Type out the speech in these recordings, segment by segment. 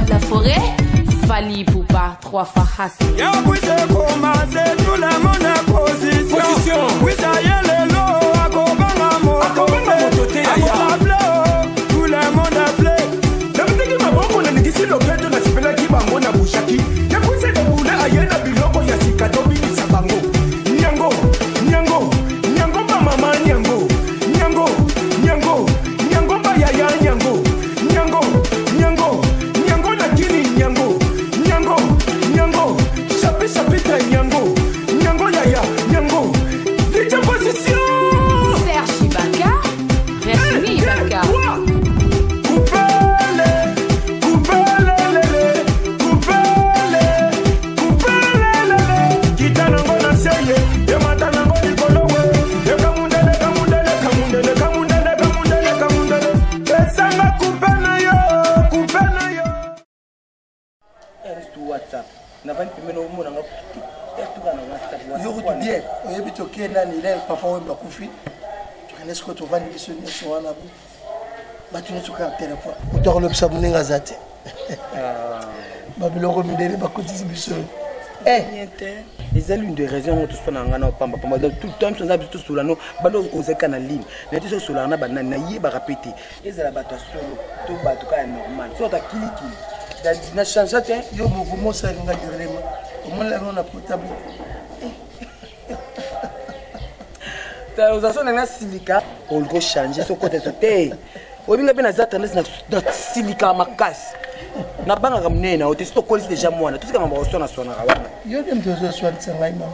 La forêt, Fali Poupa, 3 fois Hassi. Y'a oui c'est commencé, tout le monde est position. Oui ça y est les lots, à Kobanga moto, tout le monde est play. Namteki maboko na nigisi lopeto na sipela kibango na bushaki. Y'a oui c'est de boule ayena biloko ya sikadobi ni sabango. Nyango, nyango, nyango ba mama nyango. Nyango, nyango, nyango ba yaya nyango. Nyango, nyango, nyango na kini nyango. Nyango, nyango, chapi chapita nyango. Nyango yaya, nyango. Vite position. Serge Ibaka, Rachmi Ibaka. Coupele, coupele, coupele, coupele. Kita nango na seye, yamata nango nikolowe. Yakamundele, kamundele, kamundele, kamundele, kamundele, kamundele. Esanga kupena yo, kupena yo. Reste WhatsApp. Na vani pimeno umu nanga tuka na WhatsApp. Yokutu bien. Oyebi toke nani ile papa wemba kufi. Tukanesko to vani biso nyeso wana bu. Batu nyeso ka telefone. Utoro lopsa muninga zate. Babiloko midele bakotisi biso. Ils ont l'une des raisons où tout ce qu'on a pamba tout le temps ils ont tout sur nous balo ozeka na ligne na tout sur la na banana na yeba répéter ils ont la bato solo tout bato ka normal so ta kiliki na changer te Yo mouvement ça nga direma. Omo la na portable. ta osation na silica on go changer so côté te obinga pe na za tendance na silica makasi na banga kamnena otesto kolisi déjà mwana tout ce kama ba sona sona rawana Yo dem tozo swali tsanga ima.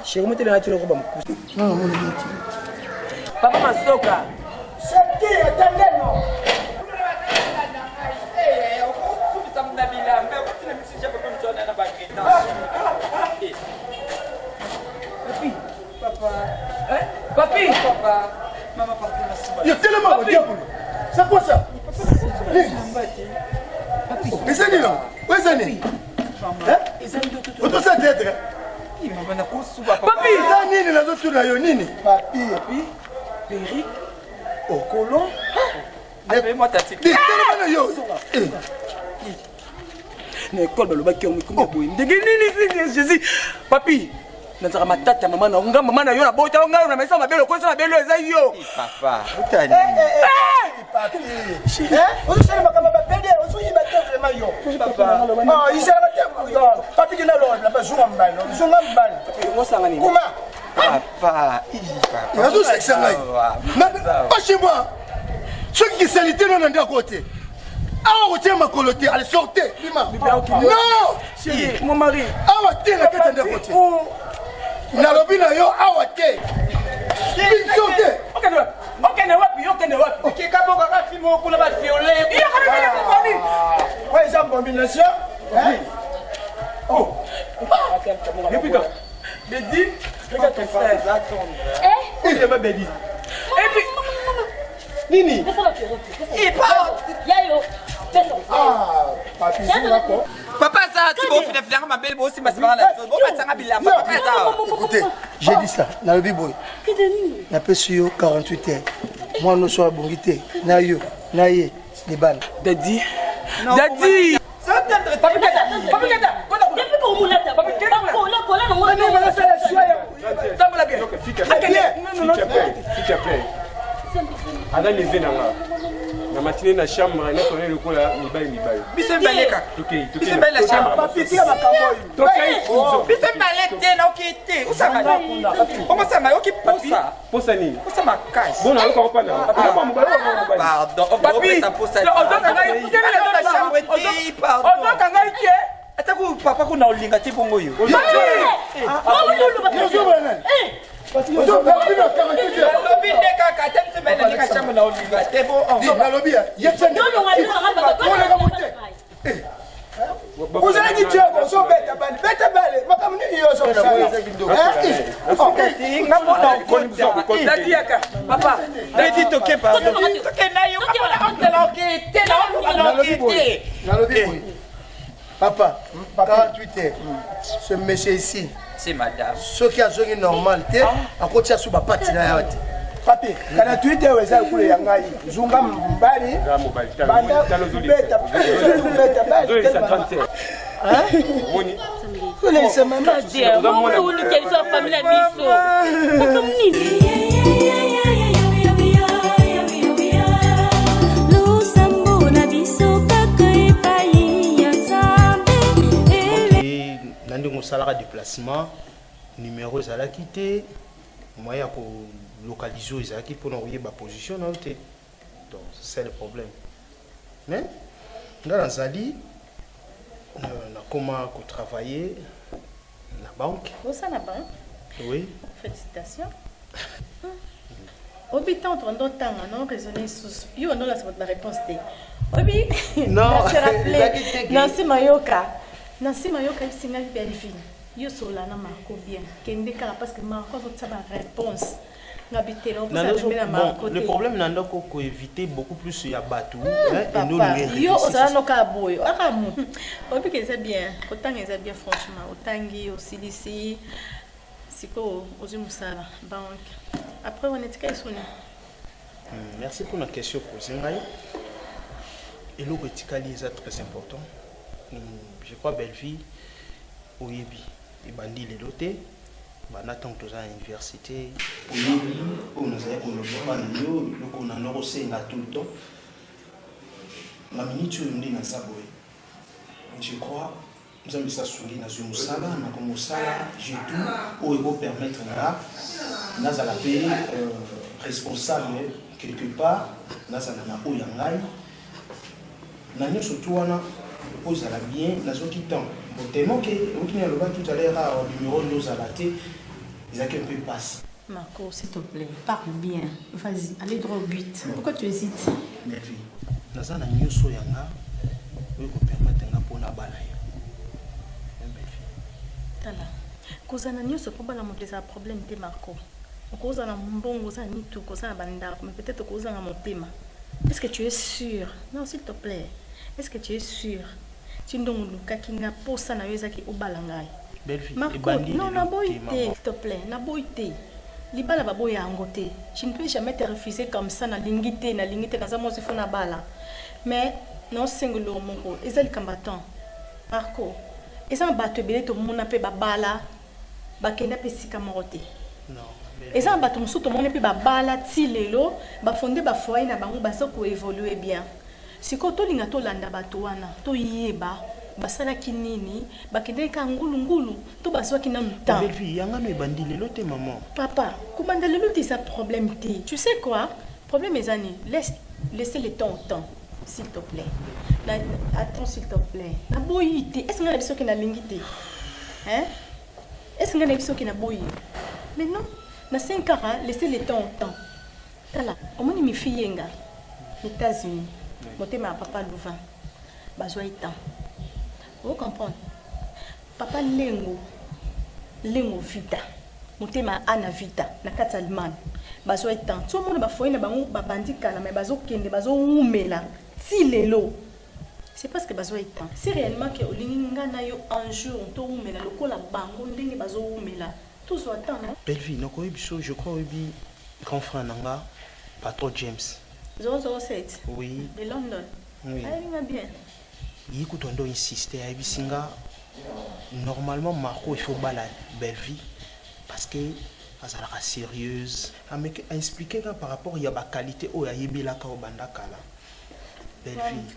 chéri motele na tilo ko ba mkusi Non non non. papa masoka Chaki atendeno. Papi, Yo tellement diable. C'est quoi ça? Mais c'est ni là. Où est-ce que ni? Hein? Auto ça d'être. Papi, ça nini na zo na yo nini? Papi, Eric, Okolo. Moi tati. tellement na yo. Na école balobaki yango kombe boye ndenge nini Jésus papi nazaka matata mama na nga mama na yo na bota nga na mesa mabelo ko sa mabelo eza yo Papa, utani. Papi. On se va comme pede, on se va vraiment yo. Papa. Ah, il s'est arrêté. Papi qui n'a l'ordre, la bazunga mbalo. Zunga mbalo. ngosanga nini Comment? Papa. Il y a tout ça que ça là. Mais pas chez moi. Ceux qui salité non à côté. Ah, on tient ma coloté, allez sortez, Lima. Non, chérie mon mari ah, on tient la tête de côté. Na lobi na yo, ah, on tient. Sortez. OK na wapi Ok, kabo kaka fimo kuna ba violer. Ouais, ils ont combinaison. Hein? Oh. Depuis quand? Bédi, regarde ton frère. Il est pas Bédi. Et puis Nini. Il parle. Yayo. Ah, papi, c'est d'accord. Papa ça tu vas finir finalement ma belle aussi parce que là bon pas ça bilamba papa ça. Écoutez, j'ai dit ça. Na lobi boy. Na pesio 48 heures. Moi no so abongité. Na yo, na ye, les balles. Daddy Ça t'entendre papi kata. Depuis qu'on moule là, papi, cola, non, moi, On va faire la choix. Tamba la bien. S'il te plaît. Ada levé nanga. Na matinée na chambre na sonné le cola mibali. Bise baleka. Toké. Bise bala chambre. Papi, qui a ma camoye? Toké. Bise balete na okite. Usanga. Comment ça m'a ok posa. Posa nini? Posa ma casse. Bon na ko pa na. Papa mobali. Pardon. Papi. Ataku papa kuna ulinga tipo ngoyo. Lobi ndeka katemse bana nika chama na ulinga tebo. Na lobi ya. Yetsa. Vous avez dit tu as so bête bali. Bête bali. Makamu ni yo so. Papa, dit toke pardon. Toke na yo papa on te la okite. Na lobi boy. Papa, 48 heures. Ce monsieur ici, C'est madame. ce qui a zongi normal, à côté de sous ma patte, papi kana tuite weza kule ya ngai zunga mbali banda kubeta beta Moni. kule sema Dieu, moi, où nous quelle soit famille la biso. Comme ni. Nandingo salara déplacement numéro ezala quitté moyen ko localiser ezaki pour envoyer ba position na hôtel. Donc c'est le problème. Mais dans Zali on a comment travailler la banque. Où ça la banque? Oui. Félicitations. Obi tant on temps non raisonner sous. Yo on a la réponse T. Obi non. Se rappeler. Nancy Mayoka. Nancy Mayoka singa vérifier. Yo sola na marco bien. Kende kala parce que marco votre ça réponse. Le problème nando ko éviter beaucoup plus ya batu et nous yo osala no ka boyo akamu. Obi que c'est bien. Autant c'est bien franchement. Autangi aussi d'ici. Siko ozimusala banque. Après on est questionné. Merci pour la question posée. Et le reticali est très important. Je crois Belleville, Oyebi, et Bandi les dotés, Banatan tous à l'université, Oyebi, on nous a on a neurosé tout le temps. La minute où on dit dans sa boue, je crois, nous avons ça souligné dans une salle, nous avons comme ça, j'ai tout, pour vous permettre là, nous avons appelé responsable quelque part, nous avons Oyangai. Nous surtout pose à la bien, nous avons quitté. Bon, tellement que nous avons tout à l'heure au numéro de nos alatés, ils ont un peu passé. Marco, s'il te plaît, parle bien. Vas-y, allez droit au but. Pourquoi tu hésites? Merci. Nous avons un so yanga, nous permettre de pour la balaye. Tala. Cause na nyoso pour bala montrer ça problème de Marco. Cause na mbongo ça ni tout, cause na banda, mais peut-être cause na mon thème. Est-ce que tu es sûr? Non, s'il te plaît. Est-ce que tu es sûr? Tu n'as pas kinga posa na yezaki obalangai. Marco, non, na boité, s'il te plaît, na boité. Libala baboya angoté. Je ne peux jamais te refuser comme ça na lingité na zamo se fona bala. Mais non singulo moko, ezali combattant. Marco, ezan bato belé to mona pe babala, bakenda pe sika moroté. Non. Ezan bato musuto mona pe babala ti lelo, ba fondé ba foyer na bango baso ko évoluer bien. Siko to linga to landa bato wana, to yeba, basala kinini, bakende ka ngulu to baswa kina mutan. Belle-fille, yanga no ebandi lelo te maman. Papa, comment lelo te ça problème te. Tu sais quoi? Problème mes amis, laissez le temps au temps, s'il te plaît. Attends s'il te plaît. Na boyité, est-ce que na biso ki na lingité? Hein? Est-ce que na biso ki na boyé? Mais non, na 5 ans, laissez le temps au temps. Tala, comment mi fille yenga? États-Unis. Motema papa Louvain. Bazwa itan. Vous comprenez? Papa Lengo vita. Motema ana vita na kati Allemagne. Bazwa itan. Tout le monde ba foyer na bango ba bandika na mais bazo kende bazo umela. Ti lelo. C'est parce que bazwa itan. C'est réellement que olinga na yo un jour on to umela lokola bango ndenge bazo umela. Tout soit temps. Belle-fille, noko biso, je crois obi grand frère nanga, patron James. 007. Oui. De London. Oui. Ah, il va bien. Il écoute on doit insister à Bisinga. Normalement Marco il faut bala belle vie parce que azalaka sérieuse. Mais expliquer par rapport il y a ba qualité au yebila ka obanda kala. Belle vie.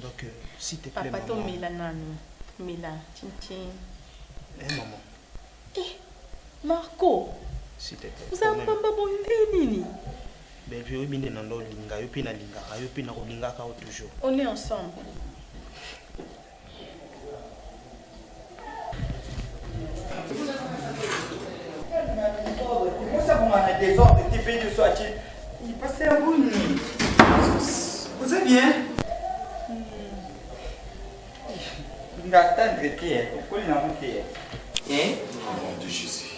Donc s'il te plaît Papa to maman. Mila chinchin. Maman. Marco. S'il te plaît. Vous avez pas nini? Belle vie mine na ndo linga yo pe na linga yo pe na linga ka toujours. On est ensemble. Il passait à vous. Vous allez bien? Vous attendre que vous pouvez la monter. Hein? Au nom de Jésus.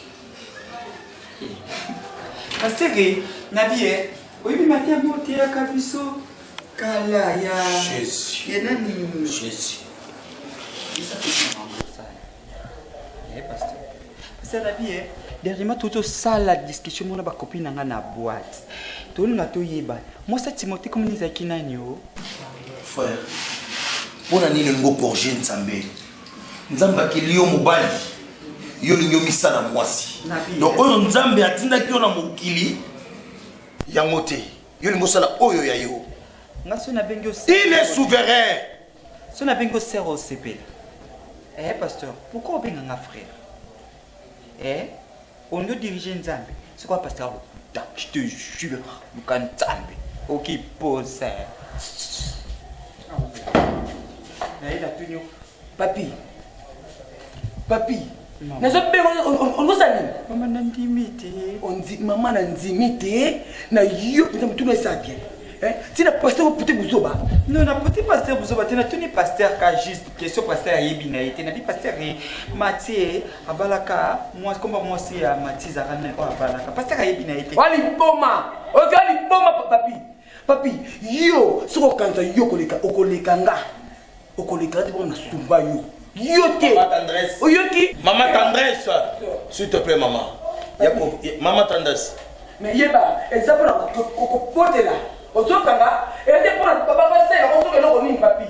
Parce que, Nabi, oui, mais maintenant, vous êtes à Kabiso. Kala, ya. Jésus. Yenani. Jésus. Pasteur, Nabi, Dernièrement, tout ça, la discussion, mon ba copine n'a na boîte. Tout le monde yeba. Moi, ça Timothée comme ni zaki nani yo. Frère, pour nani le ngo corriger Nzambe. Nzamba kilio mobali. Yo linyo misala mwasi. Donc oyo Nzambe atinda ki na mokili ya moté. Yo lingo sala oyo ya yo. Ngaso na bengo. Il est souverain. So na bengo sert au CP. Pasteur, pourquoi on benga frère? On doit diriger Nzambe. C'est quoi pasteur? Je te jure, nous can Nzambe. Ok, pose ça. Papi. On va saluer. Maman n'a ndimité. On dit maman n'a ndimité. Na yo, tu ne sais bien. Tu n'as pas porté Bouzoba. Non, n'a pas pasteur Bouzoba. Tu n'as tenu pasteur car juste question pasteur Yebinaïté. N'a dit pasteur Mathieu Abalaka. Moi, comme moi c'est à Mathieu Zarane Abalaka. Pasteur Yebinaïté. Wali boma. Wali boma papi. Papi, yo, ce qu'on quand yo koleka nga. Okoleka tu na sumba yo. Yo te. Maman tendresse. Yo ki. Maman tendresse. S'il te plaît maman. Maman tendresse. Mais yeba, exemple ko pote là. Ozokanga, et était pour papa va faire, on se le remet papi.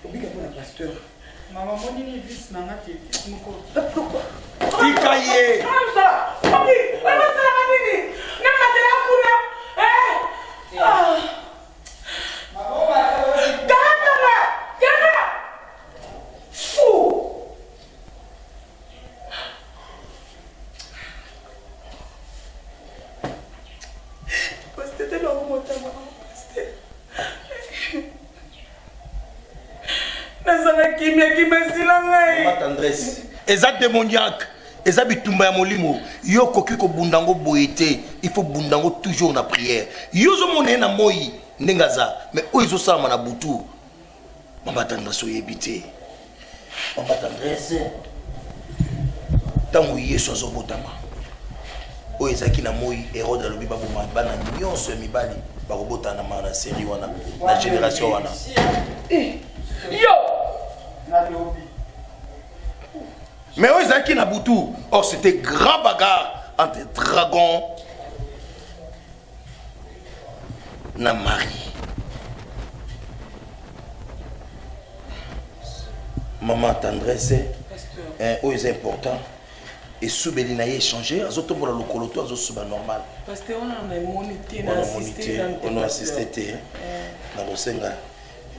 Obiga pour la pasteur. Maman bonini vis na ngati moko. Tikaye. Comme ça. Papi, on va faire la nini. Na matela kuna. Maman va. Gana. Fou. C'était le moment Maman tendresse. Eza démoniaque. Eza bitumba ya molimo. Yo koki ko bundango boyete. Il faut bundango toujours na prière. Yo zo mona na moyi ndengaza. Mais oizo sama na butu. Maman tendresse oyebite. Maman tendresse. Tango Yesu azobotama. Oyo ezaki na moi Hérode alobi baboma bana nyonso ya mibali bakobota na mara série wana na génération wana. Yo! Mais oyo ezalaki na butu. Or c'était grand bagarre entre dragon na Marie. Maman tendresse. Oyo c'est important. Et sous Belina y échangé, à autres pour le coloto, à autres normal. Parce que on a monité, on a assisté, dans le Senga,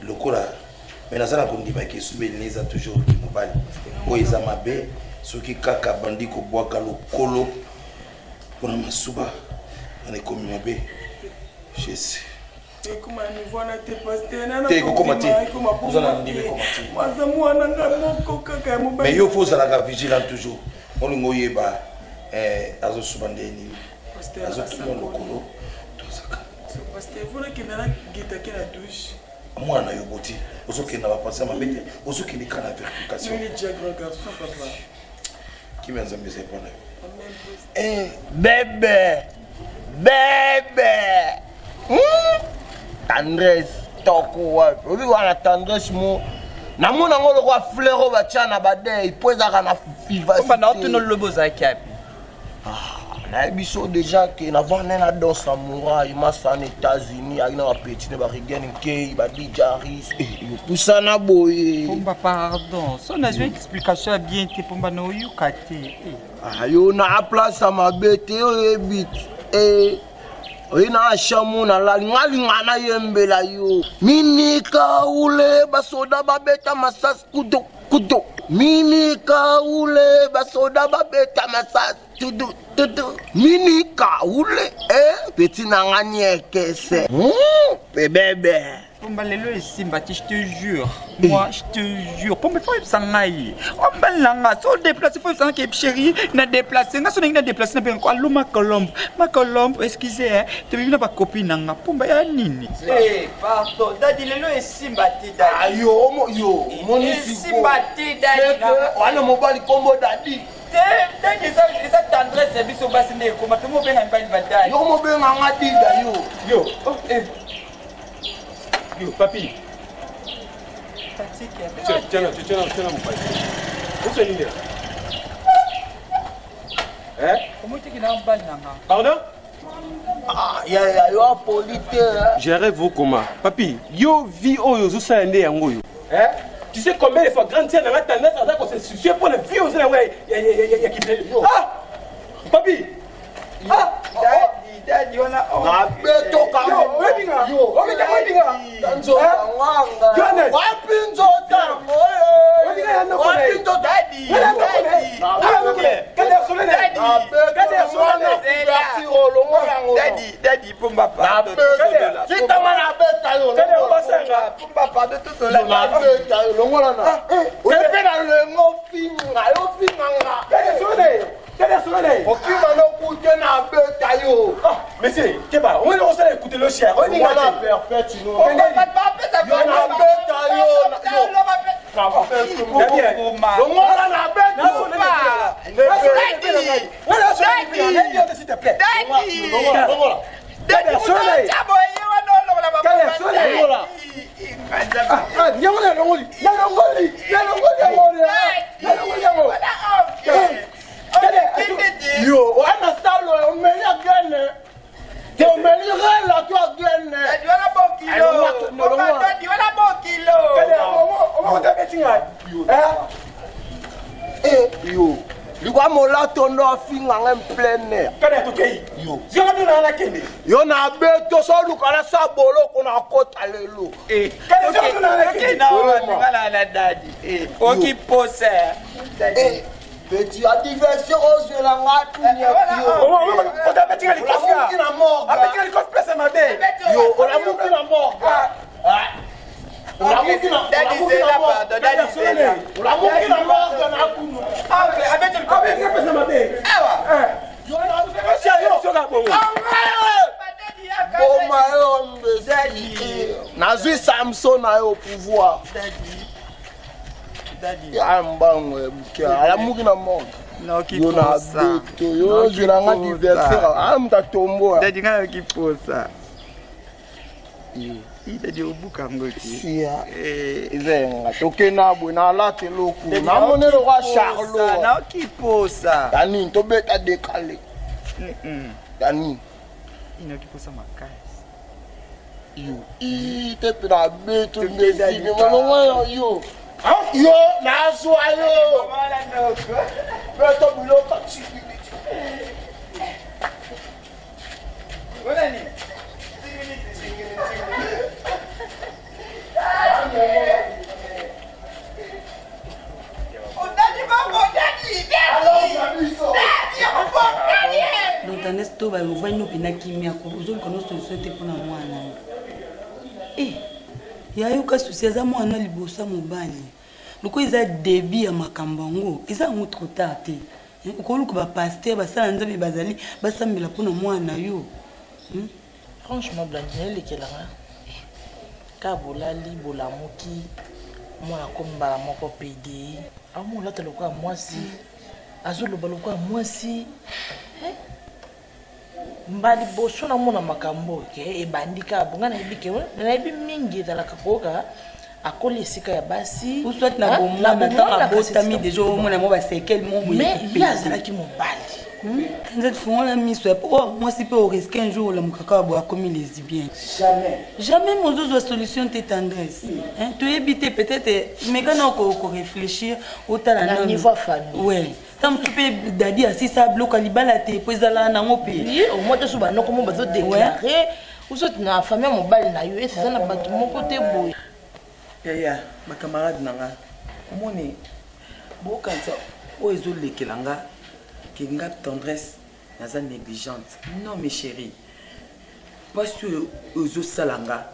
le cola. Mais dans la condition que sous Belina a toujours du mobile. Où ils ont mabé, ceux qui kaka bandi ko bois le colo, pour ma souba, on est comme mabé. Je sais. Comment nous voit notre pasteur? T'es comment tu? Vous en avez dit comment? Mais il faut être vigilant toujours. On ngoye ba azo subandeni azo tumo lokolo tozaka pasteur vous que na gita ke na douche moi na yoboti ozo ke na ba passer ma bête ozo ke ni kana vérification il est déjà grand garçon papa qui m'a zambé c'est pas bébé tendresse toko wapi obi wana tendresse mo namona ngolo kwa fleur ba tchana badei poezaka na vivacité Komba na otuno lobo za kiapi. Na biso déjà que na vana na dans samouraï masa aux États-Unis avec na petit ne ba regen ke ba dijaris yo pusana boye. Komba pardon, son a une explication bien te pomba no yukate. Yo na place ma bête yo ebit Oina shamu na la ngana yembela yo minika ule basoda babeta masas kudo minika ule basoda babeta masas tudu minika ule petit nangani ekese bébé Pomba lelo esimba je te jure. Moi je te jure. Pomba faut sangai. Omba langa so déplacer faut sangai chérie na déplacer nga so na déplacer na ben ko aluma Colombe. Ma Colombe excusez te bibi na ba copine nga pomba ya nini? Pardon dadi lelo esimba ti dadi. Yo moni esimba ti dadi. Wana mobali kombo dadi. Dadi eza tendresse biso basi ne ko matomo benga mbali badai. Yo mo benga ngadida yo. Yo, papi. Tiens, mon père. Où c'est l'idée? Pardon? Yo polité. Gérez vos comment? Papi, yo vie oyo zo sa ndé yango yo. Tu sais combien de fois grande sœur n'a tendance à qu'on se soucie pour les vies aux ouais ah papi ah Daddy, on a beto kama yo Daddy, pour ma part. Monsieur, Keba, on va écouter le chien. On est yo, wana salo umelia gane. Te umelia la tu agane. Wala bon kilo. Wala bon kilo. On va betinga. Yo. Likuwa mola tondo afinga ngem plein air. Kada tukei. Yo. Zio na na kende. Yo na beto so lukala sa bolo kuna kota lelo. Kada zio na na kende. Wala na daddy. Oki pose. Petit a diversion aux yeux la ngatu ni On t'a betinga les coffres. On a mort. Avec les coffres place ma dé. Yo, on a mouki na mort. On a mouki na Daddy c'est là pardon, daddy c'est là. On a mouki na mort na kunu. Avec les coffres place ma dé. Yo na betinga yo soka bongo. Boma yo mbesi. Nazui Samson na yo pouvoir. Daddy. Ya mbango ebukia. Ala muki na mort. Non qui Yo na pose ça. beto. Yo zilanga diversaire. Amta tombo. Daddy ngana qui pose ça. Daddy obuka ngoti. Sia. Izenga toke na bwe na late loku. Na monelo kwa Charlot. Na qui pose ça. Dani to beta décalé. Dani. Ina qui pose ça makasi. Yo. Te pena beto mbesi. Mano yo. Yo na zo ayo. Beto biloko chiki. Voilà ni. Donc tandis to ba muvai no pina kimia ko uzoli kono solution pona mwana. Yayo ka susi za mwana libosa mobali. Loko eza début ya makambo ngo, eza ngo trop tard te. Ko luko ba pasteur ba sala nzambe bazali ba sambela pona mwana yo. Franchement Blandine lekelanga. Ka bolali bolamuki mwana kombala moko PD. Amu lata lokwa mwasi. Azolo balokwa mwasi. Mbali boso na mona makambo ke ebandika bonga na ebike na ebi mingi za la kakoka akoli sika ya basi uswat na bomona na ta abotami déjà au mona mo ba sekel mo boye mais il y a ça qui m'embali nzet fongola miso oh moi si peut au risque un jour le mukaka bo akomi lesbien jamais mozo zo solution te tendresse hein tu éviter peut-être mais quand on réfléchir au talent niveau famille ouais tant que dadi asisa bloka libala te pozala na ngope oui au moins de suba no komo bazo déclarer usot na famille mobile na yo ça na bato moko te boy ya ma camarade nanga moni bo kanza o ezolekelanga kinga tendresse naza négligente non mes chéris parce que ozo salanga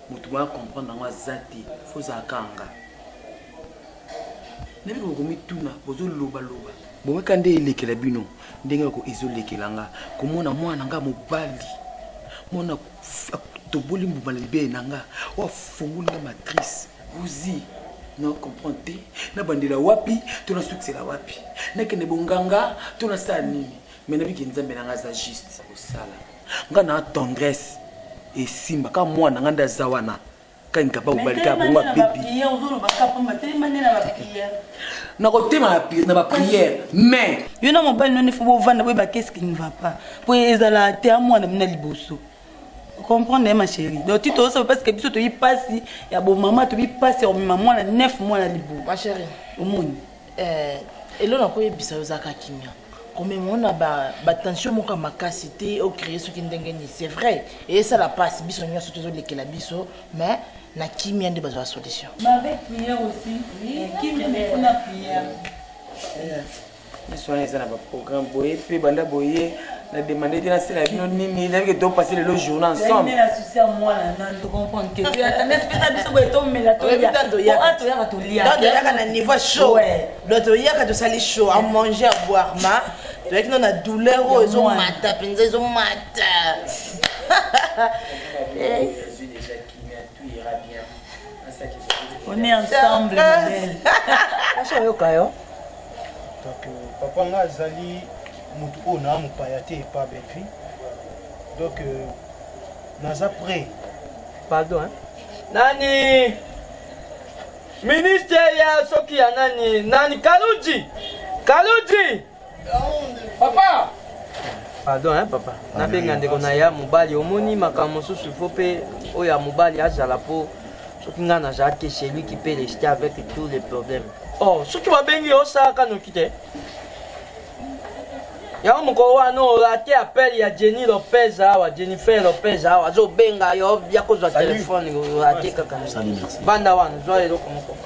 mutu ba comprendre nga zati foza kanga nebe ko mi tuna ozo loba loba bo kande elekela bino ndenge ko ezolekelanga komona mwana nga mobali mona to boli mbumala libe nanga wa fungula matrice uzi non comprendre na bandela wapi to na succès wapi na kene bonganga to na sa nini mais na biki nzambe nanga za juste osala nga na tendresse et simba ka mwana nga ndaza wana quand capable balika bongo baby na kotema na ba prière mais yo na mobali non faut vendre boy ba qu'est-ce qui ne va pas pour ezala te à moi na mina liboso comprendre ma chérie donc tu te sais parce que biso to y passe ya bon maman to y passe au maman na 9 mois na libo ma chérie au monde elo na ko yebisa yo zaka kimia comme on a ba tension mo ka makasité au créer ce qui ndengeni c'est vrai et ça la passe biso nyoso to zo lekela biso mais na kimia nde bazwa solution mais avec prière aussi kimia on a prière soigner ça na ba programme boye pe banda boye na demander de la c'est la vie nini na que doit passer le journée ensemble la souci à moi là tu comprends que tu attends espèce de so to mais la to ya to ya to lia donc ya kana niveau chaud donc ya ka to sali chaud à manger à boire ma donc non na douleur ils ont mata penza ils ont mata on est ensemble belle acha yo kayo donc papa nga azali mutu oyo na mopaya te epa belfi donc naza prêt pardon hein? Nani ministre ya soki ya nani Kaluji papa pardon hein papa nabenga ndeko na ya mobali omoni makambo mosusu fo mpe oyo ya mobali azala mpo soki nga nazala te c'est lui qui peut rester avec tous les problèmes oh soki babengi osalaka noki te yango moko wana olate appel ya Jenny Lopez awa Jennifer Lopez awa azobenga yo ya kozwa telefone olate kaka banda wana zwa eloko moko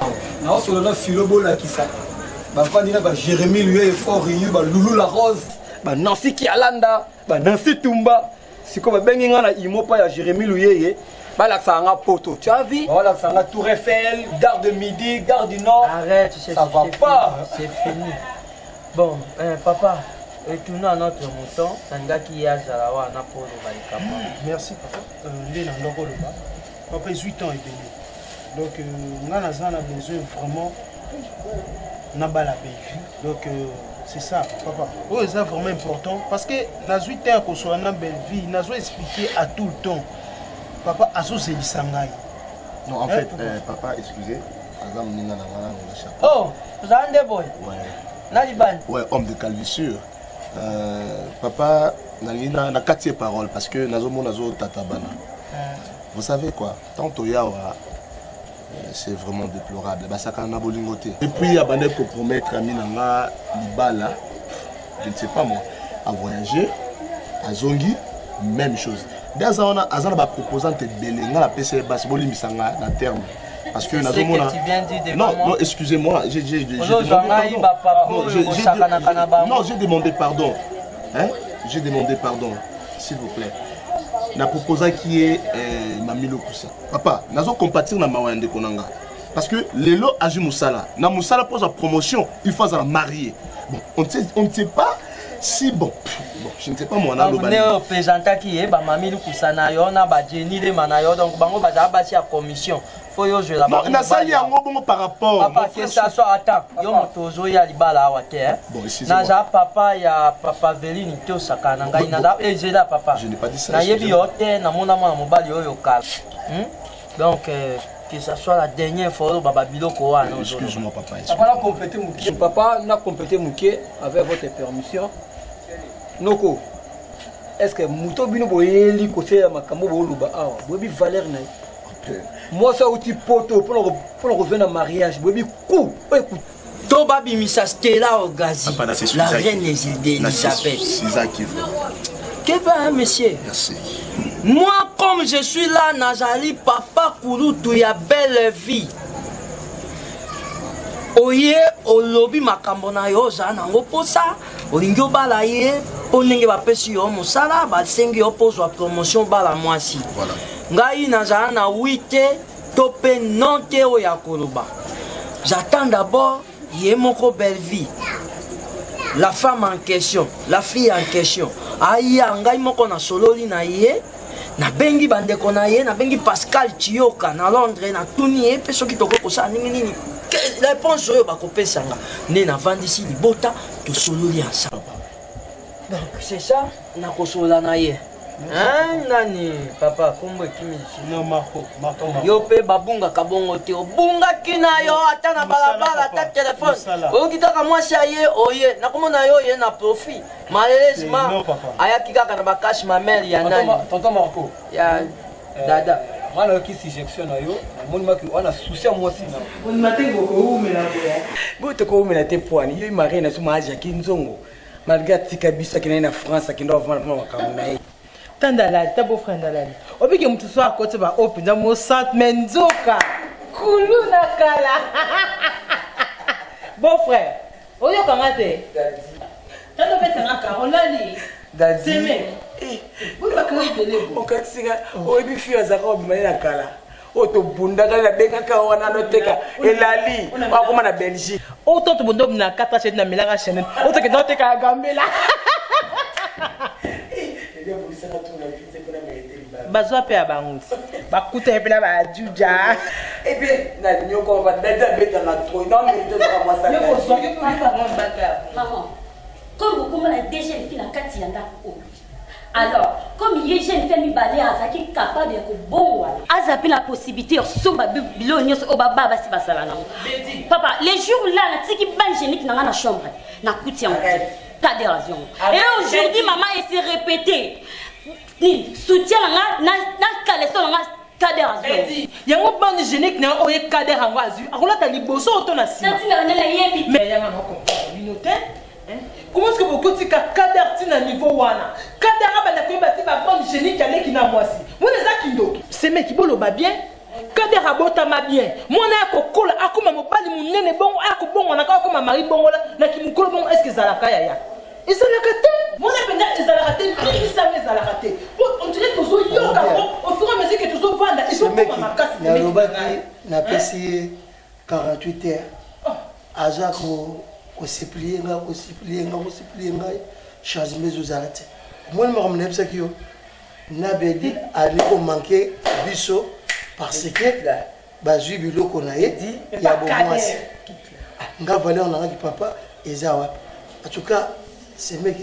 naosolola filo bolakisa bafandi na baJérémie lui effort yu balulu la rose banansi kialanda banansi tumba siko babengi nga na imo pa ya Jérémie luyeye balakisa nga poto tu as vu balakisa nga Tour Eiffel gare de Midi gare du Nord arrête ça va pas c'est fini bon papa retournons à notre mouton tangaki ya zalawa na polo balikama merci papa nde na ndoko loba papa 8 ans ebele donc nga naza na besoin vraiment na bala belfi donc c'est ça papa oyo eza vraiment important parce que na 8 ans kosola na belle vie nazo expliquer à tout le temps papa azozelisa ngai non en fait papa excusez aza moninga na ngana na chapeau oh ozala nde boy na libani ouais homme de calvissure papa na kati parole parce que nazomona tatabana vous savez quoi tant yawa c'est vraiment déplorable basaka na bolingote et puis abandé compromettre ami nanga libala je ne sais pas moi à voyager à Zongi même chose dazana azana ba proposante belenga la PC bas bolimisanga na terme parce que nazomona non excusez-moi j'ai demandé pardon hein j'ai demandé pardon s'il vous plaît na proposé qui est Mamilo Koussa papa nazo compatir na mawande konanga parce que lelo agi musala na musala pose la promotion il faut la marier bon on ne sait pas si bon je ne sais pas moi na lo bani on présenta qui est ba Mamilo Koussa na yo na ba Jenny de manayo donc bango ba za ba ci a commission faut yo je la non na sali yango bongo par rapport papa que ça soit attaque yo motozo ya libala wa te na za papa ya papa Veline to sakana ngai na da ezela papa je n'ai pas dit ça na yebi yo te na mona mwana mobali oyo kala donc que ça soit la dernière fois baba biloko wana excuse-moi papa papa na compléter muké avec votre permission noko est-ce que muto bino boyeli côté ya makambo boluba awa bobi valeur na moi ça outil poto pour revenir en mariage bobi coup écoute to babi misa Stella Ogazi la reine d'Elisabeth c'est ça qui veut que va monsieur merci moi comme je suis là Nazali papa Kulutu ya belle vie oye olobi makambo na yo za nango posa olingi obala ye po ndenge bapesi yo mosala basengi yo pozwa promotion bala mwasi voilà ngai nazala na 8 to pe non te oyo ya koloba j'attends d'abord ye moko belle vie la femme en question la fille en question aya ngai moko na sololi na ye na bengi bandeko na ye na bengi Pascal Chioka na Londres na tuni ye pe soki toko kosala ndenge nini réponse oyo bakopesanga nde navandisi libota tosololi ensemble donc c'est ça nakosolola na ye Hein, nani, papa, kombo kimi. Non, Marco. Yo pe babunga kabongo te. Bunga kina yo ata na balabala ta téléphone. O kitaka mwasi aye oye. Nakomona yo ye na profit. Malheureusement, ayaki kaka na bakash mamel ya nani. Tonton Marco. Ya dada. Mwana yoki suggestion na yo. Moni maki wana souci à moi si na. On matin ko umela boya. Bote ko umela te poani. Yo mari na suma aja kinzongo. Malgré tika bisa kina na France akindo vana kwa makamuna ye. Tandalali, ta beau-frère Ndalali. Obi ke mtu so akote ba open da mo sant menzoka. Kulu na kala. Beau-frère. Oyo kamate. Tando pesa na Carolali. Dadi. Seme. Bulu bakanga pelebo. Okatsika obi fio za ko bimela kala. Oto bunda kala benga ka wana no teka elali. Bakoma na Belgique. Oto to bondo na 4 chet na milaka Chanel. Oto ke no teka gambela. Bazwa pe abanguti bakuta pe na bajuja et puis na nyoko ba dada beta na tro non mais de ça moi ça nyoko so ke pour pas mon baka maman comme beaucoup la déjà une fille na kati yanda ko alors comme il jeune femme balé azaki capable ko bon wala azapi la possibilité somba bilo nyos o baba basi basala na papa les jours là na tiki ban génique na na chambre na kuti en pas de raison et aujourd'hui maman elle s'est répétée ni soutien na caleçon na cadre azul yango bande génique na o ye cadre yango azul akola ta liboso to na sima na na yebi mais yanga noko minote comment est-ce que vous côté cadre ti na niveau wana cadre ba na ko bati ba bande génique aleki na mwasi mona za kindoki c'est mec qui bolo ba bien cadre abota ma bien mona akokola akoma mobali munene bongo akobongo na ka koma mari bongo na kimukolo bongo est-ce que zalaka ya ils ont la raté. Moi, je ils ont la raté. Ils ont la raté. On dirait que tous les jours, au fur et à mesure que tous les jours, ils sont comme ma casse. Na robaki na pesi 48 heures. Aza ko se plier nga charge mes aux arrêtés. Moi me ramener ça qui yo. Na bedi ali ko manquer biso parce que bazui biloko na ye ya bon mwasi. Nga valeur na ki papa ezawa. En tout cas c'est mec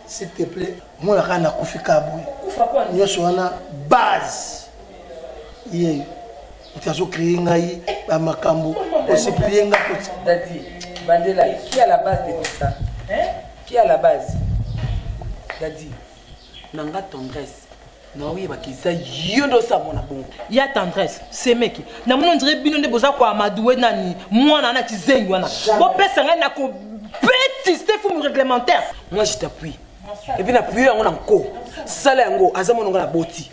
s'il te plaît moi la kana kufika boy kufa kwa nyoso wana base yeye utazo créer ngai ba makambo aussi plier nga petit dadi bandela qui à la base de tout ça qui à la base dadi nanga tendresse na oui ba kiza yondo sa mona bongo ya tendresse c'est mec na mon dirait bino nde boza kwa amadoué nani mwana na kizengi wana bo pesa ngai na ko petit système réglementaire. Moi je t'appuie. Et puis n'appuie on encore. Sala yango azamo nonga na boti.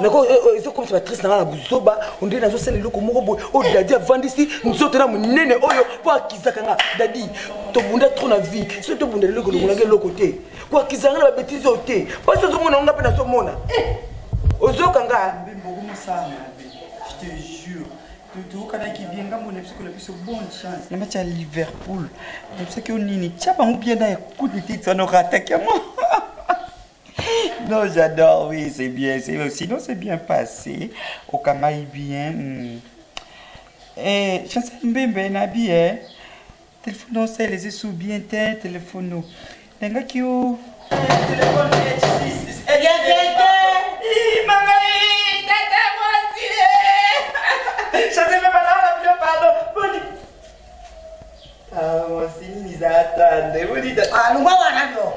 Nako ezo comme ça triste na buzoba on dit nazo sala loko moko boy o dadi avandisi nzoto na munene oyo po akizaka nga dadi to bunda trop na vie. So to bunda loko ngolanga loko te. Ko akizanga na bêtise ote. Parce que mona nga pe na so mona. Ozo kanga mbimbo musana. Je te jure. Tout quand qui vient gambo ne psychologue c'est bonne chance. Le match à Liverpool. Je sais que nini tchapa ou bien dans coup de titre ça n'aura attaqué moi. Non, j'adore, oui, c'est bien, sinon c'est bien passé. Au Kamaï bien. Eh, je sais mbembe na bien. Téléphone c'est les sous bien téléphone. Les gars qui ont téléphone je sais même pas la pardon. Ah, moi c'est ni zatande. Vous dites ah, nous voilà non.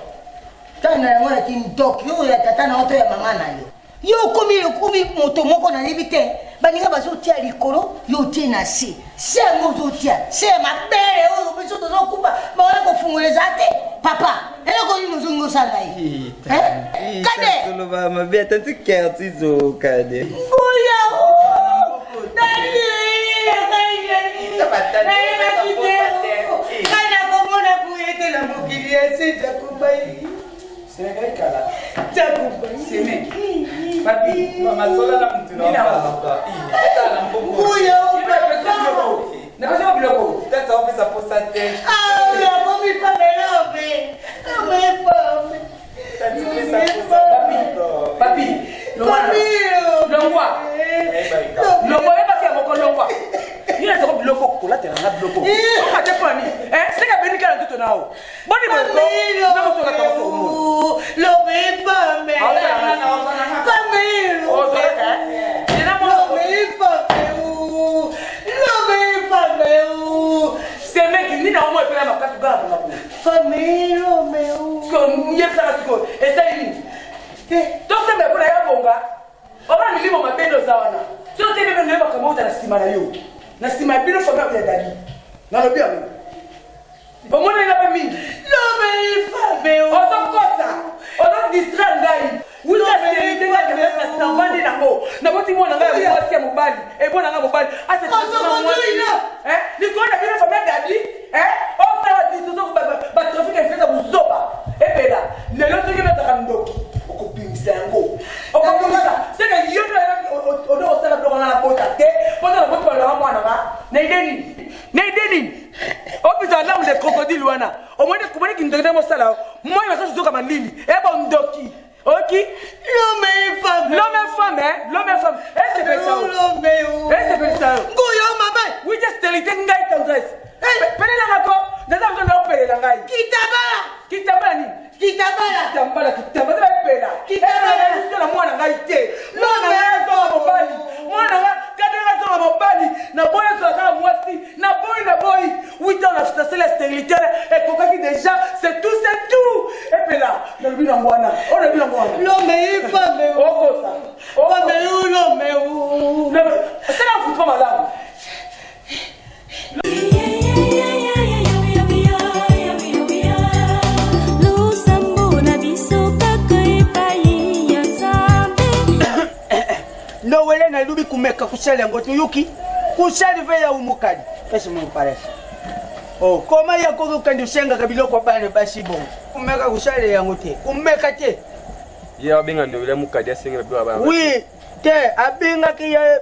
Tana ngona kintoki yo ya tata na auto ya mama na yo. Yo komi moto moko na libite. Baninga bazotia likolo yo tie na si. Se ngozo tia. Se mabele oyo biso tozo kuba. Ba wala ko funguleza te. Papa, ela ko ni muzungu sana hii. Kade. Solo va ma beta tu kerti zo kade. Oya. Dani. Kana komona kuete la mokilia sita kubai. C'est vrai kala. C'est mec. Papi, maman sola na mtu na papa. Ita na mbongo. Oya, na pas biloko. Tata on fait ça pour sa tête. Ah, la mami pas melobe. Non mais pas. Papi, longwa. Longwa. Longwa, pas que moko longwa. Il a trop biloko kolatela nga biloko ate pani seka benikala ntuto nao boni na sima bino fama ya dadi na lobi amu bomona ina pa mingi lobe ifabe ozo kosa ozo distract ngai wuta serite na kemesa tambandi nango na boti mona ngai ya bosi mobali e bona nga mobali ase ni kona bino fama ya dadi o fera disozo ba trafic efeta buzoba epela lelo toke beta kandoki okopimisa yango okopimisa seka yoto odo osala bloko na bota te bona na bota la mwana ba Neideni opisa la de crocodile wana omone kubone kindode mo sala moi na sozo kama nini ebo ndoki oki l'homme femme est-ce que ça ngoyo mama we just tell it ngai tendresse pele la ngako ndaza mzondo opele la ngai kitabala ni kitambala pela kitambala mwana ngai te mwana yazo mobali mwana kadera zo mobali na boy zo ka mwasi na boy 8 ans la c'est la stérilité et kokaki déjà c'est tout et puis là on a vu la mwana l'homme est femme l'homme c'est la foot madame no wele na lubi kumeka kusale ngoto yuki kusale veya umukadi pesa mungu paresi koma ya ko kandi usenga kabilo kwa bana basi bon kumeka kusale yango te kumeka te ya benga no wele mukadi asenga biwa bana oui te abinga ki ya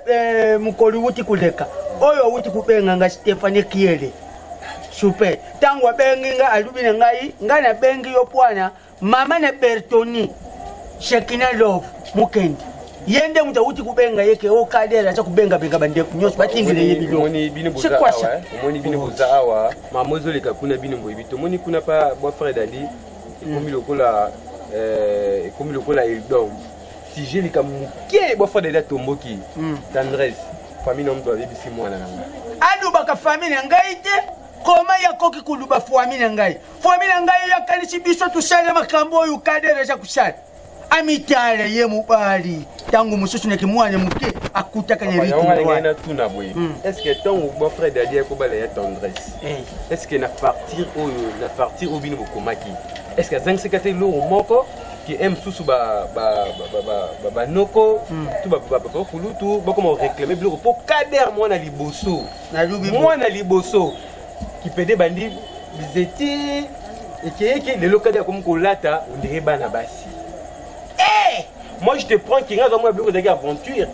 mukoli wuti kuleka oyo wuti kupenga nga Stephanie Kiele super tangu abenga alubi na ngai ngana bengi yopwana mama na Bertoni Shekina Love mukendi yende mutawuti kubenga yeke okadera cha kubenga bande kunyoso batingile yebilo moni bino boza awa moni bino boza awa mamozo leka kuna bino boyibito moni kuna pa boyfriend ali komi lokola eldom si je leka muke boyfriend ali tomboki tendresse famille nom doit bibisi mwana nanga adu baka famille ngai te koma ya koki kuluba famille ngai ya kanisi biso tusale makambo oyo kadera cha kusala amitale ye mubali tangu mususu ne kimwana muke akutaka ne ritu wana tuna boye est-ce que ton bon frère Dadi ko bala ya tendresse est-ce que na partir au bino bokomaki est-ce que zang sekate lo moko qui aime susu ba noko tu ba kulutu ba comment réclamer bilo pour kader mwana liboso na lubi mwana liboso qui pede bandi bizeti et le locataire comme kolata on dirait bana basi. Moi je te prends qui regarde moi beaucoup d'aventure.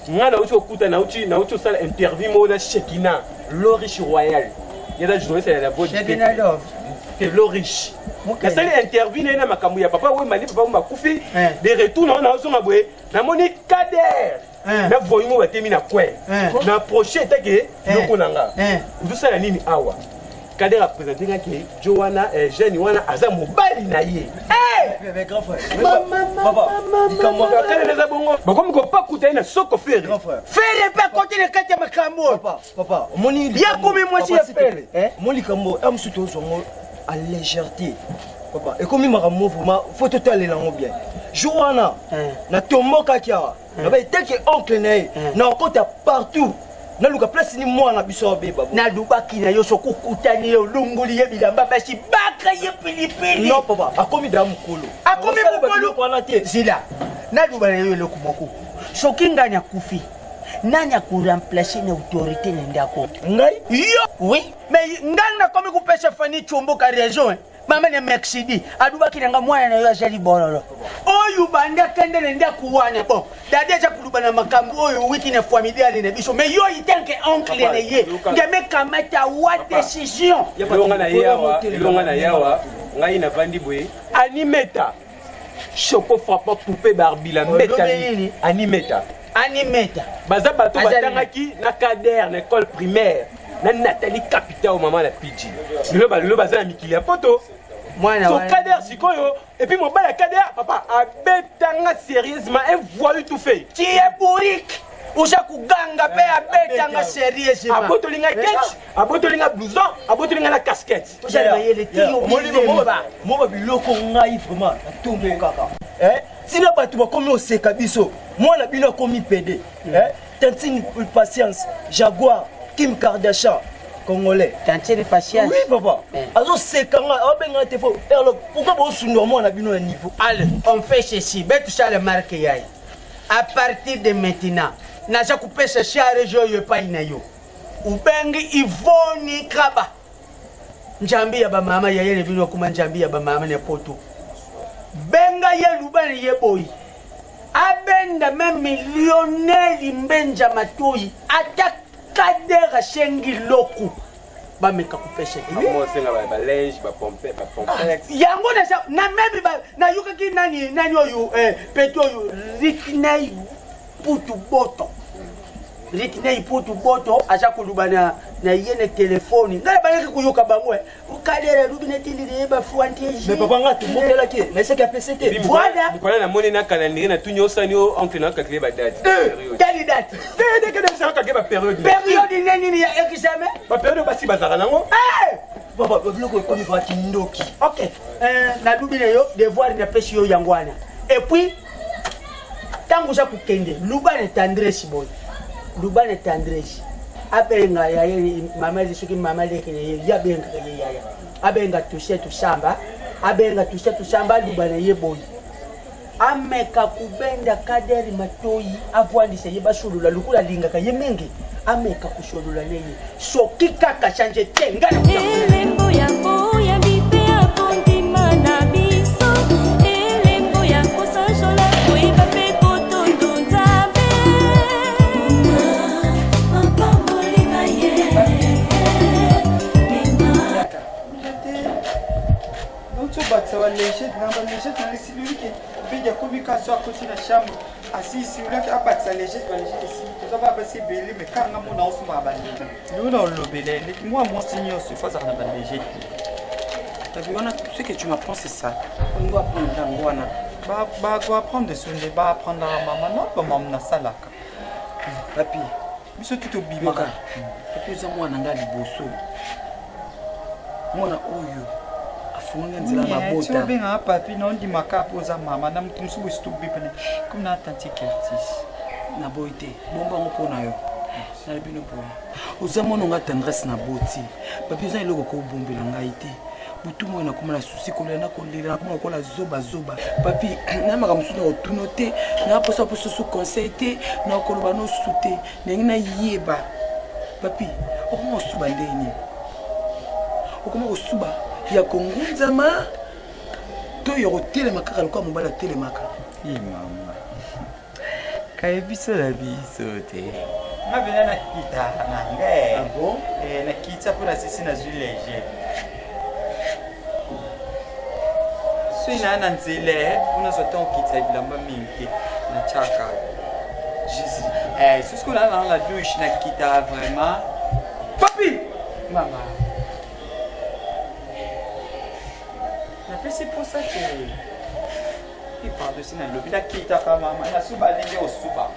Nga na uti okuta na uti sala interview mo la Shekina, l'Orish Royal. Il y a des journalistes à la voix Shekina Love. C'est l'Orish. La seule interview na makambu ya papa oui mali papa makufi des retours na so mabwe na moni Kader. Na voyimo batemi na kwe. Na projet take loko nanga. Uzo sala nini awa? Kader a présenté que Joanna jeune wana aza mobali na ye. Mais grand frère. Papa, comment les abongo? Comme ko pas coûter na soko faire. Grand frère. Faire pas côté le kati makambo. Papa, moni ya komi moi si faire. Moni kambo am suto songo à légèreté. Papa, et comme makambo vraiment faut tout aller là bien. Joanna na tomboka kia. Na ba teke oncle na kota partout. Na luka place ni mwana biso beba na dubaki na yo sokukutani yo lunguli ye bilamba basi baka ye pilipili non papa akomi da mukolo kwana te zila na duba yo le kumoko sokinga nya kufi nanya ku remplacer na autorité ndako ngai yo oui mais nganga komi ku pesa fani chombo ka région mama ne Mexidi adubaki nga mwana na yo ajali bororo oyu banda kende nenda kuwana bon dade ja kuluba na makambo oyo wiki na familiale na biso mais yo itenke oncle na ye ngame kamata wa décision longa na yawa ngai na vandi boye animeta choco frappa poupée barbila meta animeta animeta baza bato batangaki na Kader na école primaire na Nathalie Capita au maman la PG. Le bazar mikili ya poto. Son Kader sikoyo et puis mon bal Kader papa abetanga sérieusement un voile tout fait. Qui est bourrique? Oja kuganga pe abetanga sérieusement. Abotolinga ketch, abotolinga blouson, abotolinga la casquette. Moi biloko ngai vraiment tombe kaka. Sina batu bakomi oseka biso. Moi na bino komi PD. Tantine patience, Jaguar, Kim Kardashian, Congolais. Tantine patience. Oui papa. Azo sekanga, obenga te fo. Pourquoi vous souno moi na bino niveau? Allez, on fait ceci. Betu ça le marque yaï. À partir de maintenant, naja couper ce char joyeux pas inayo. Ubengi Ivoni Kraba. Njambi ya ba mama ya yele bino kuma njambi ya ba mama ne poto. Benga ye lubani ye boy. Abenda même millionnaire Mbenja Matoi ata Kadera Shengi Loku ba meka kupeshe mo senga ba linge ba pompe yango na même na yuka ki nani oyo peto oyo Ritney putu boto Ritney putu boto acha kulubana na yene telefoni ngala baleke kuyoka bangwe ukadera lubine tindire ba fwanteji mais papa nga tumokela ki mais c'est que PCT voilà ni na moni na calendrier na tunyo sani o oncle na calculer ba date quelle date de que ça calculer ba période nini ya examen ba période basi bazara nango papa biloko komi kwa kindoki OK na lubine yo devoir na pesi yo yangwana et puis tango ja kukende lubane tendresse boy lubane tendresse abenga ya mama lisuki mama lekele ya benga ya abenga toucher tu shamba lubana ye boy ameka kubenda Kaderi Matoi avwandise ye bashulula lukula linga ka ye mingi ameka kushulula neye soki kaka chanje tenga elembo ya boya bipe apondima na biso elembo ya kosanjola koyeba pe kotondo nzambe batsa wa légende namba légende na siluri ke bija communication à côté de la chambre assisi ula ke abatsa légende wa légende si to ba ba se beli me kanga mona osuma bandi nous non lobele moi seigneur se face à la légende. T'as vu, ce que tu m'apprends c'est ça. On doit apprendre d'angwana. Ba doit apprendre de son débat apprendre à maman non pas maman na salaka. Papi, biso tout obimaka. Papi za mwana ngali boso. Mwana oyo. Tu as bien un papi, non, dit ma carte aux maman, n'a pas de stupide, comme n'a tenté qu'artiste. Na boité, bon bon pour na yo. Na bino pour. Aux amons on a tendresse na boti. Papi za iloko ko bombela ngaite. Butu mo na kuma na susi ko na ko lera kuma ko la zoba. Papi na makamusu na otunote, na poso su conseil te, na ko loba no sute, na yeba. Papi, okuma suba ndeni. Okuma suba. Ya kongunzama to yo telemaka kalukwa mobala telemaka mama kai biso la biso te ngabela na kita na nge bon na kita pour sisi na zui léger sina na nzele una zoton kita bilamba mingi na chaka Jésus c'est ce qu'on a dans la douche na kita vraiment papi mama. C'est pour ça que il parle de ça dans le village qui t'a fait maman na suba linge au suba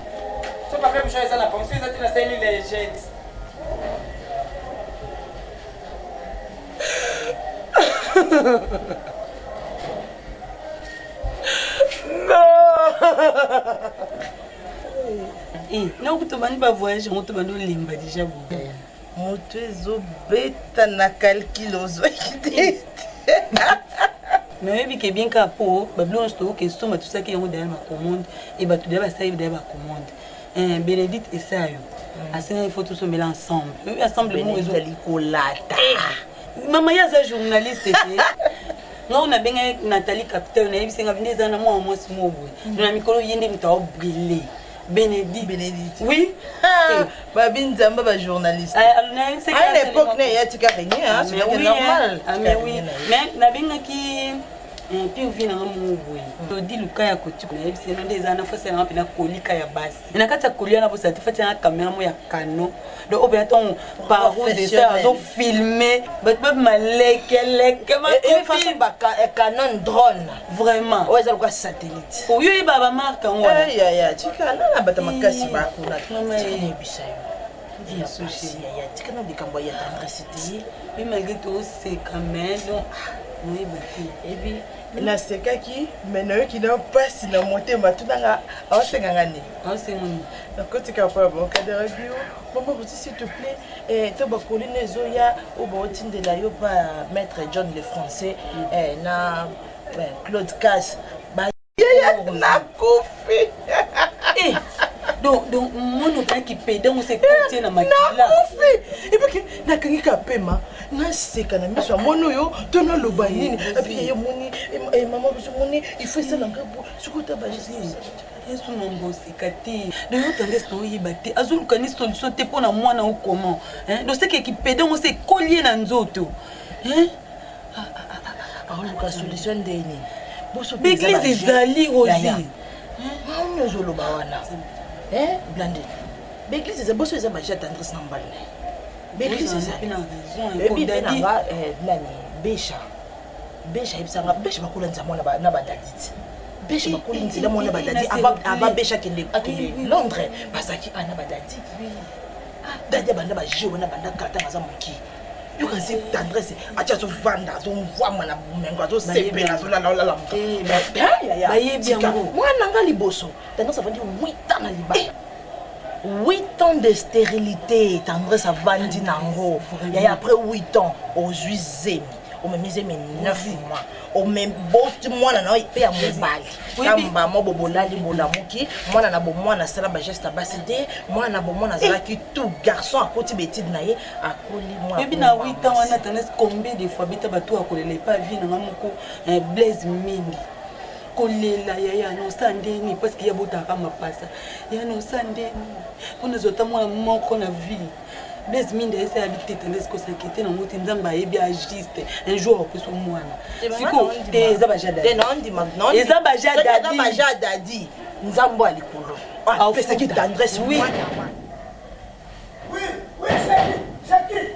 so pas même chose na pensée ça tu na saisi les jets non que tu vas pas voyager on te va nous limba déjà bouga moto ezobeta na calcul ozoide mais oui que bien qu'à pour babylon stock que somme tout ça qui est derrière ma commande et bah tout derrière ça derrière ma commande Bénédicte et ça il faut tout se mêler ensemble ensemble le mot licolata maman ya za journaliste non on a bien Nathalie Capitaine on a vu c'est ngavine za na moi si mo boy na mikolo yende mta briller Bénédicte. Oui. Babi Nzamba ba journaliste. À l'époque né ya tika rien hein, c'est normal. Ah mais oui. Mais na binga ki Puis on vient dans mon boy. On dit Luka ya kotu na yebisi no des ana fa c'est na pena kolika ya basi. Na kati ya kolia na bo sa te fa tia caméra mo ya canon. Donc on ton par de ça zo filmer but maleke ma façon ba canon drone vraiment. Ouais ça quoi satellite. Pour yo baba marque on. Ya tu kana na bata makasi ba kuna. Mama ni bisayo. Dis sushi ya tu kana de kambo ya tendresse. Mais malgré tout c'est quand même donc oui beaucoup. Et puis la seka qui maintenant qui n'a pas si na monter matuna a sengangani. Ah c'est mon. Donc tu capable bon cadre bio. Maman s'il te plaît et to ba colline zoya au botin de la yo pas maître John le français na Claude Casse ba na kofi. Eh donc mon autre qui paye donc c'est côté na makila. Et puis na kangi ka pema na seka na miso mono yo to na loba nini et puis ye moni et maman biso moni il faut ça nanga bo sukuta ba jésus. Yesu nombo sekati de yo tendance to yibate azulu kani solution te pona mwana ou comment hein donc c'est qui paye donc c'est collier na nzoto hein la solution de ni l'église ezali Rosie on zolo ba wana blindé l'église c'est bosso ezaba ja tendresse na mbale l'église c'est une raison et puis nanga nani besha ibisanga besha bakula nzamo na badaditi besha bakula nzila mona badadi ava besha kende Londres basaki ana badadi dadi banda ba jewe na banda kata ngaza moki yo kasi tendresse acha so vanda so mvama na mengo so sepela so la ba yebi yango mwana nga liboso tendresse vandi 8 ans na libala 8 ans de stérilité tendresse vandi nango et après 8 ans aux zemi au même 9 mois au même botti mwana na pe ya mobali kamba mo bobolali bolamuki mwana na bo mwana sala ba geste baside mwana bo mwana zala ki tout garçon à côté betide na ye akoli mwana ebi na 8 ans wana tendance combien de fois beta batu akolela pas vie na moko blaze mingi kolela ya no sandeni parce qu'il y a botaka mapasa ya no sandeni on zota mwana moko na vie Blaise minde essa habité tendance ko s'inquiéter na moti nzamba yebi a juste un jour ko so mwana siko te zabajada te non di maintenant ezabajada di nzambo alikolo ah pesa ki tendresse oui Jackie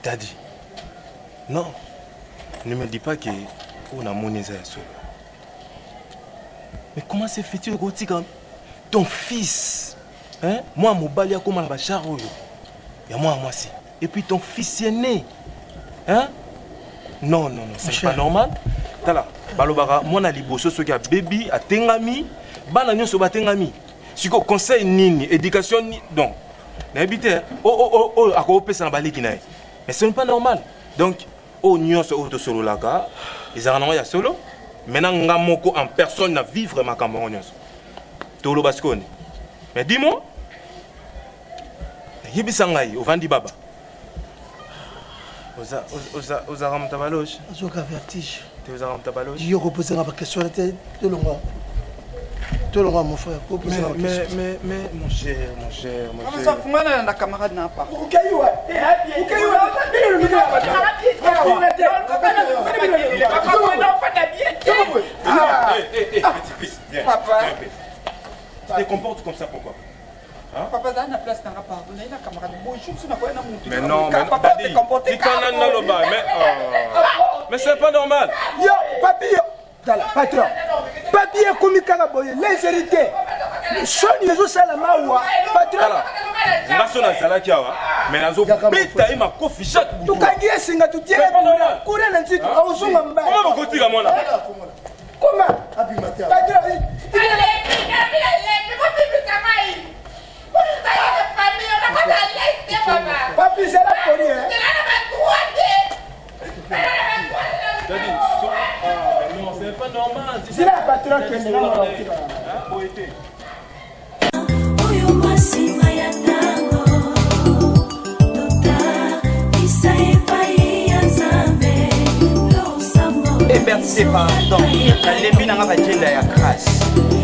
Daddy, non, ne me dis pas que on a mon solo. Mais comment c'est fait-il, Gotika? Ton fils, hein? Moi, mon balia comme la bachar, et moi, si. Et puis ton fils est né, hein? Non, c'est pas normal. Tala, balobara, moi na liboso so ka baby a tengami, bana nyoso ba tengami. Siko conseil nini, éducation ni, donc. N'habite, à quoi on na baliki na. Mais ce n'est pas normal. Donc, au nyonso auto solo laka, les arnaques ya solo. Maintenant, ngamoko en personne na vivre ma campagne nyonso. Tolo baskone. Mais dis-moi, yibisangai au vandi baba. Oza ram tabaloche. Azoka vertige. Tu oza ram tabaloche. Je repose la question de longue. Tout le monde, mon frère. Mais, mon cher. Comment ça fout mal la camarade n'a pas? Papa. Tu te comportes comme ça pourquoi? Papa, ça n'a place dans la pardonner la camarade. Mais non, mais c'est pas normal. Yo, papi, patron. Papi est comme Karaboye, légérité. Soni ezosala mawa. Alors, ngaso nazalaki awa, mais nazobeta ye makofi chaque butu. Tukangi esinga tutiele kure na nzitu auzunga mbaya. Comment bokotika mwana? Comment? Patron. Papi, c'est la folie, hein? Non, c'est pas normal. C'est la patronne qui est là. Merci, pardon. Les mines n'ont pas de la grâce.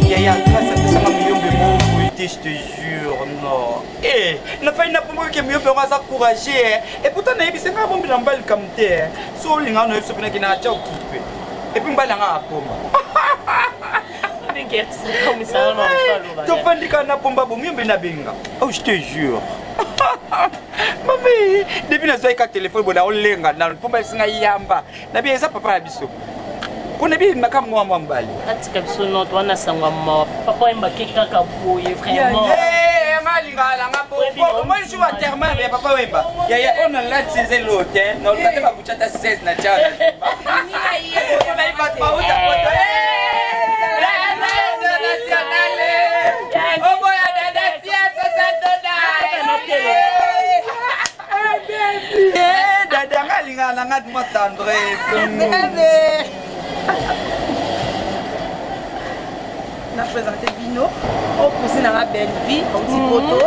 Il y a une grâce, ça m'a mis au bémol, je te jure, non. Eh, n'a pas une approbation qui est mieux pour s'encourager. Et pourtant, il y a des gens qui ont un comme terre. Sauf les gens qui ont déjà occupé. Et puis, il y a un pomba. Tu fais des canards pomba, mieux bien la benga. Oh, je te jure. Maman, depuis que j'ai un téléphone, on a un lenga, on a un pomba, on a un yamba. On a bien ça, papa, biso. On a bien makam moi mbali. Atika biso no to wana sangwa ma papa emba keka boye vraiment. Eh malingala ngapo. Moi je suis à terme mais papa wemba. Ya on a là c'est l'hôtel. Non ça va kuchata 16 na chana. On a pas pas uta poto. Nationale. Oh boy dada siasa sadona. Eh dada malingala ngat mo tendresse. On a présenté Bino, on cousin dans la belle vie, un petit photo,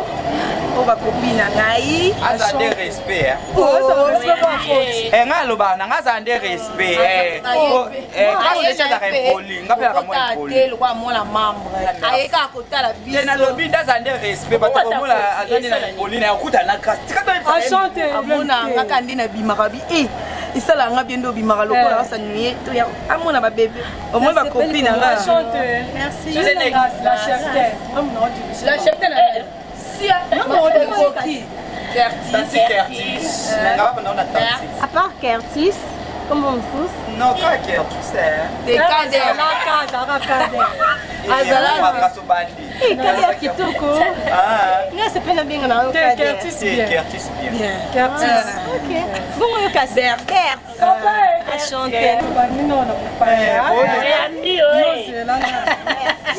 on va copine à Naï. Asa de respect. Oh, ça respect pas faute. Eh ngaloba na ngasa de respect. Kasi cha da repoli, ngapela ka mo repoli. Le roi moi la membre. Ayeka akota la biso. Na lobi da de respect ba ko mola azani na repoli na kuta na kasi. Enchanté. Amona ngakandi na bimakabi. Et ça là, on a bien d'où bimara loco là, ça nuit. Tout y a à mon bébé. Au moins ma copine là. Merci. La cheftaine. La cheftaine. Si non qui? Curtis. À part Curtis, comment on se non, pas Curtis. Des cadres. Azala. Kalia kitoko. Là c'est pas bien on a Curtis bien. Curtis. OK. Bon on casse. Papa. A chanter. Non non pas.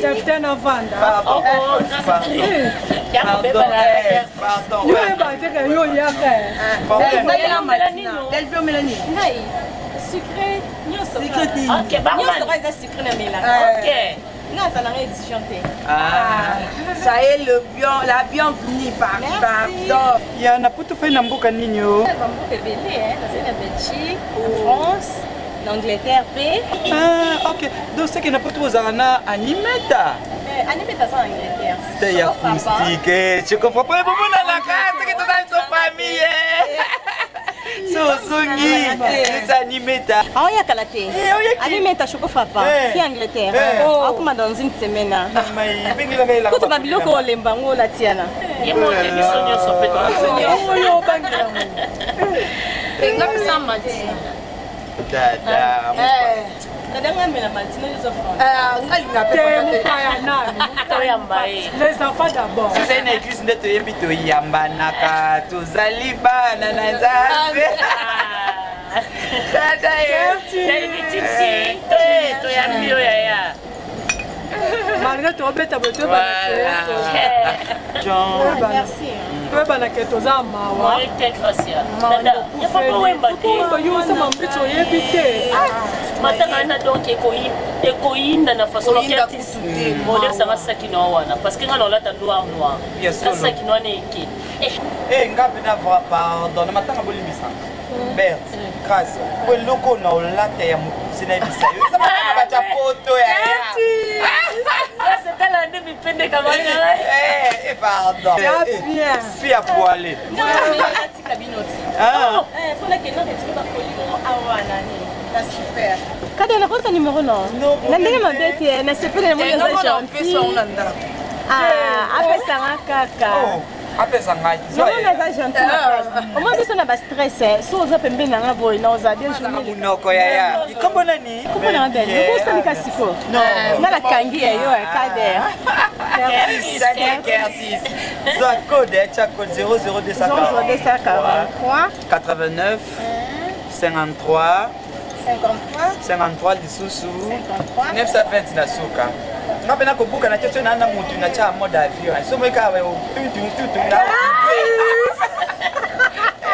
Cheftaine Vanda. Pardon. Sucré, ok, sucré na mela. Ok. Non, ça n'a rien exigeanté. Ça est le bien, la bienvenue pardon. Il y a un peu fait un boucan nino. Belé, hein, dans la Belgique, en France, en Angleterre, ah, ok. Donc c'est qu'il n'a pas tout aux arana animeta. Animeta ça en Angleterre. C'est acoustique. Tu comprends pas? Vous avez la carte que tu as dans sa famille. Sozongi, c'est animeta. Ah, il y a Kalaté. Animeta, je ne pas. C'est Angleterre. Ah, comment dans une semaine? Quand tu vas bien au Lembango, la tiana. Il y a mon émission sur le les enfants d'abord. C'est une église de Toyebito Yambanaka, Tozaliba, Nanazabe. Malgré tout, merci. Tu veux pas que tu aies un mawa? Oui, c'est gracieux. Dada, il n'y a pas de problème. Matanga donc ekoyinda na façon l'artiste modèle ça va ça qui no wana parce que ngana la noir ça qui no ne eki eh ngapi na voir pardon na matanga bolimisa Bert grâce pour loko na olata ya mukuzina bisayo ça va ba poto ya c'est la demi pende kama eh pardon bien fi à poiler ah faut la que non tu vas coller awana ni super. Kada na kosa numéro non. Na ndenge mabete na sepele mo ya gentil. Ah, apesa kaka. Oh, apesa ngai. Non, na za gentil. O mo biso na ba stress. So za pembe na nga boy na oza bien journée. Munoko ya. Ikombo nani? Kombo na belle. Ko sa nikasiko. Non. Na la kangi ya yo kader. Soit code, code 00243 89 53 53 lisusu 920 na suka. Ngapena kubuka na kesho na mutu na cha moda avion. So mweka we tutu na